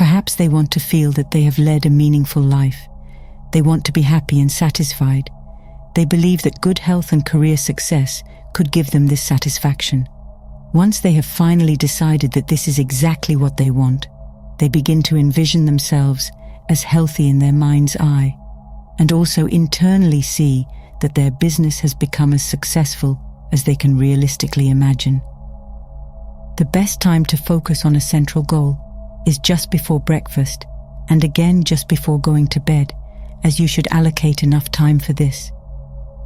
Perhaps they want to feel that they have led a meaningful life. They want to be happy and satisfied. They believe that good health and career success could give them this satisfaction. Once they have finally decided that this is exactly what they want, they begin to envision themselves as healthy in their mind's eye, and also internally see that their business has become as successful as they can realistically imagine. The best time to focus on a central goal is just before breakfast and again just before going to bed, as you should allocate enough time for this.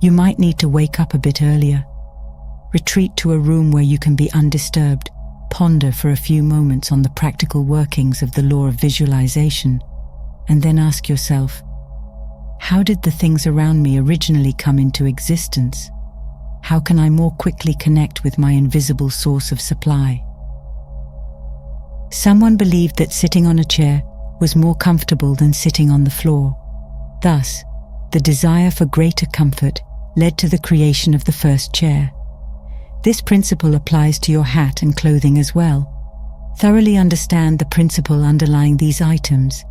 You might need to wake up a bit earlier. Retreat to a room where you can be undisturbed. Ponder for a few moments on the practical workings of the law of visualization, and then ask yourself, how did the things around me originally come into existence? How can I more quickly connect with my invisible source of supply? Someone believed that sitting on a chair was more comfortable than sitting on the floor. Thus, the desire for greater comfort led to the creation of the first chair. This principle applies to your hat and clothing as well. Thoroughly understand the principle underlying these items,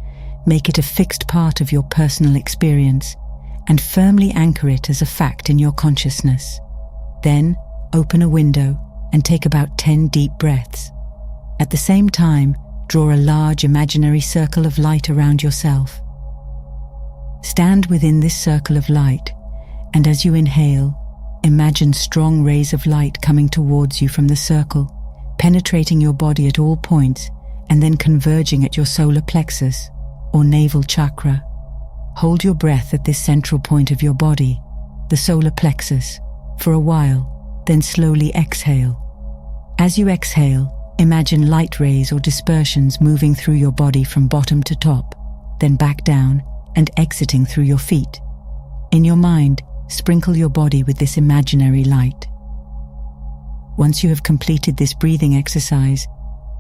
make it a fixed part of your personal experience, and firmly anchor it as a fact in your consciousness. Then, open a window and take about 10 deep breaths. At the same time, draw a large imaginary circle of light around yourself. Stand within this circle of light, and as you inhale, imagine strong rays of light coming towards you from the circle, penetrating your body at all points, and then converging at your solar plexus, or navel chakra. Hold your breath at this central point of your body, the solar plexus, for a while, then slowly exhale. As you exhale, imagine light rays or dispersions moving through your body from bottom to top, then back down and exiting through your feet. In your mind, sprinkle your body with this imaginary light. Once you have completed this breathing exercise,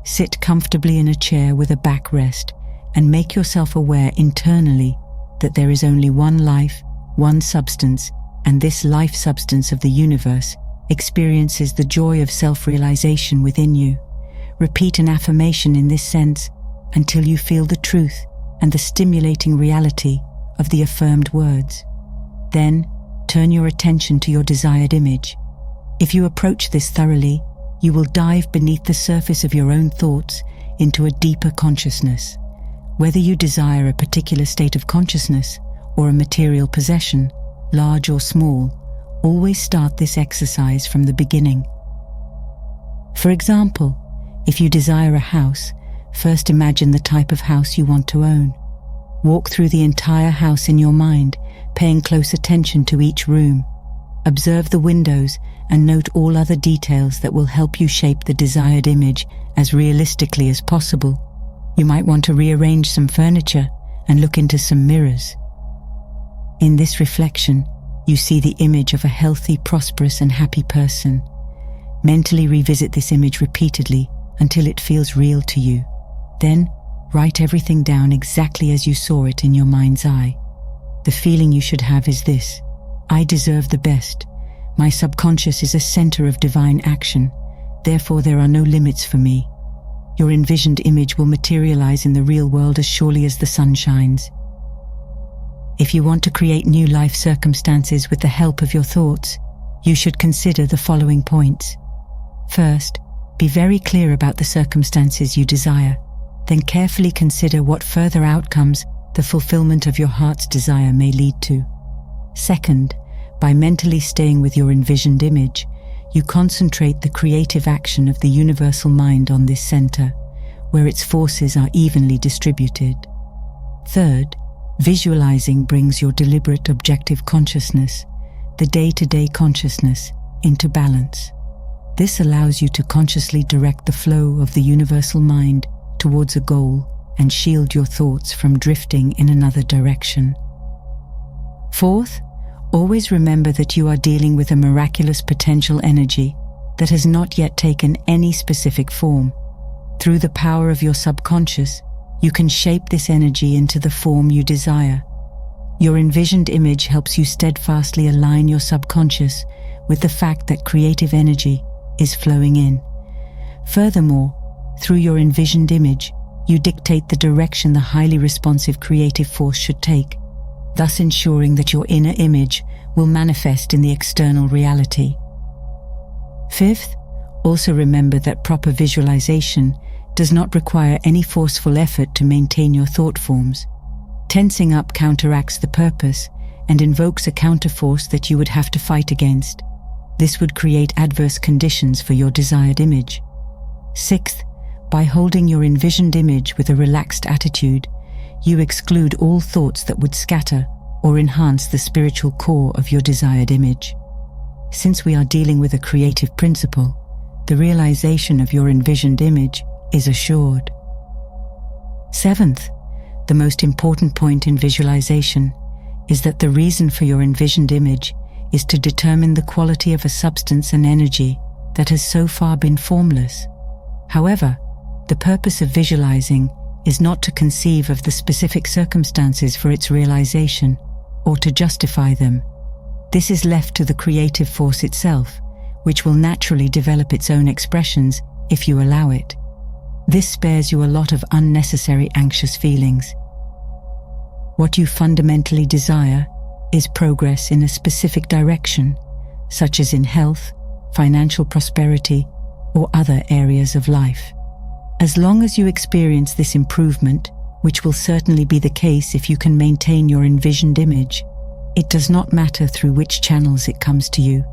sit comfortably in a chair with a backrest and make yourself aware internally that there is only one life, one substance, and this life substance of the universe experiences the joy of self-realization within you. Repeat an affirmation in this sense until you feel the truth and the stimulating reality of the affirmed words. Then, turn your attention to your desired image. If you approach this thoroughly, you will dive beneath the surface of your own thoughts into a deeper consciousness. Whether you desire a particular state of consciousness or a material possession, large or small, always start this exercise from the beginning. For example, if you desire a house, first imagine the type of house you want to own. Walk through the entire house in your mind, paying close attention to each room. Observe the windows and note all other details that will help you shape the desired image as realistically as possible. You might want to rearrange some furniture and look into some mirrors. In this reflection, you see the image of a healthy, prosperous, and happy person. Mentally revisit this image repeatedly until it feels real to you. Then, write everything down exactly as you saw it in your mind's eye. The feeling you should have is this: I deserve the best. My subconscious is a center of divine action. Therefore, there are no limits for me. Your envisioned image will materialize in the real world as surely as the sun shines. If you want to create new life circumstances with the help of your thoughts, you should consider the following points. First, be very clear about the circumstances you desire. Then carefully consider what further outcomes the fulfillment of your heart's desire may lead to. Second, by mentally staying with your envisioned image, you concentrate the creative action of the universal mind on this center, where its forces are evenly distributed. Third, visualizing brings your deliberate objective consciousness, the day-to-day consciousness, into balance. This allows you to consciously direct the flow of the universal mind towards a goal and shield your thoughts from drifting in another direction. Fourth, always remember that you are dealing with a miraculous potential energy that has not yet taken any specific form. Through the power of your subconscious, you can shape this energy into the form you desire. Your envisioned image helps you steadfastly align your subconscious with the fact that creative energy is flowing in. Furthermore, through your envisioned image, you dictate the direction the highly responsive creative force should take, thus ensuring that your inner image will manifest in the external reality. Fifth, also remember that proper visualization does not require any forceful effort to maintain your thought forms. Tensing up counteracts the purpose and invokes a counterforce that you would have to fight against. This would create adverse conditions for your desired image. Sixth, by holding your envisioned image with a relaxed attitude, you exclude all thoughts that would scatter or enhance the spiritual core of your desired image. Since we are dealing with a creative principle, the realization of your envisioned image is assured. Seventh, the most important point in visualization is that the reason for your envisioned image is to determine the quality of a substance and energy that has so far been formless. However, the purpose of visualizing is not to conceive of the specific circumstances for its realization or to justify them. This is left to the creative force itself, which will naturally develop its own expressions if you allow it. This spares you a lot of unnecessary anxious feelings. What you fundamentally desire is progress in a specific direction, such as in health, financial prosperity, or other areas of life. As long as you experience this improvement, which will certainly be the case if you can maintain your envisioned image, it does not matter through which channels it comes to you,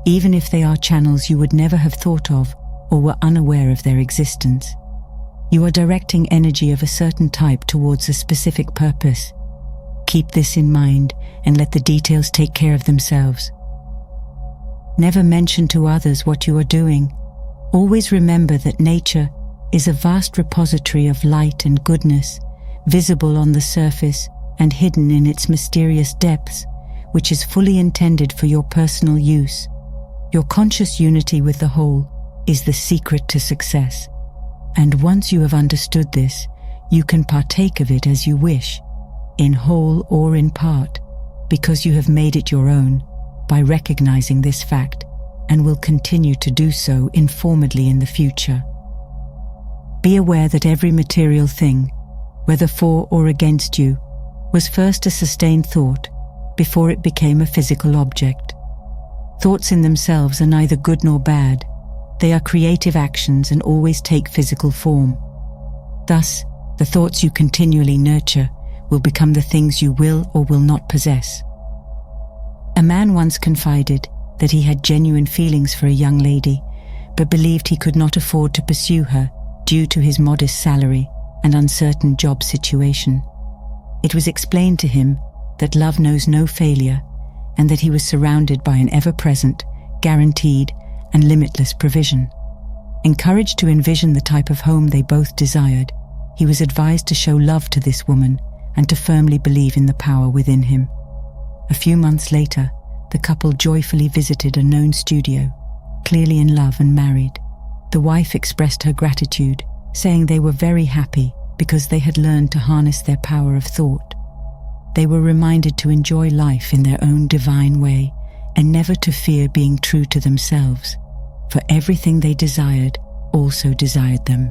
even if they are channels you would never have thought of or were unaware of their existence. You are directing energy of a certain type towards a specific purpose. Keep this in mind and let the details take care of themselves. Never mention to others what you are doing. Always remember that nature is a vast repository of light and goodness, visible on the surface and hidden in its mysterious depths, which is fully intended for your personal use. Your conscious unity with the whole is the secret to success. And once you have understood this, you can partake of it as you wish, in whole or in part, because you have made it your own by recognizing this fact and will continue to do so informedly in the future. Be aware that every material thing, whether for or against you, was first a sustained thought before it became a physical object. Thoughts in themselves are neither good nor bad. They are creative actions and always take physical form. Thus, the thoughts you continually nurture will become the things you will or will not possess. A man once confided that he had genuine feelings for a young lady, but believed he could not afford to pursue her due to his modest salary and uncertain job situation. It was explained to him that love knows no failure and that he was surrounded by an ever-present, guaranteed, and limitless provision. Encouraged to envision the type of home they both desired, he was advised to show love to this woman and to firmly believe in the power within him. A few months later, the couple joyfully visited a known studio, clearly in love and married. The wife expressed her gratitude, saying they were very happy because they had learned to harness their power of thought. They were reminded to enjoy life in their own divine way and never to fear being true to themselves, for everything they desired also desired them.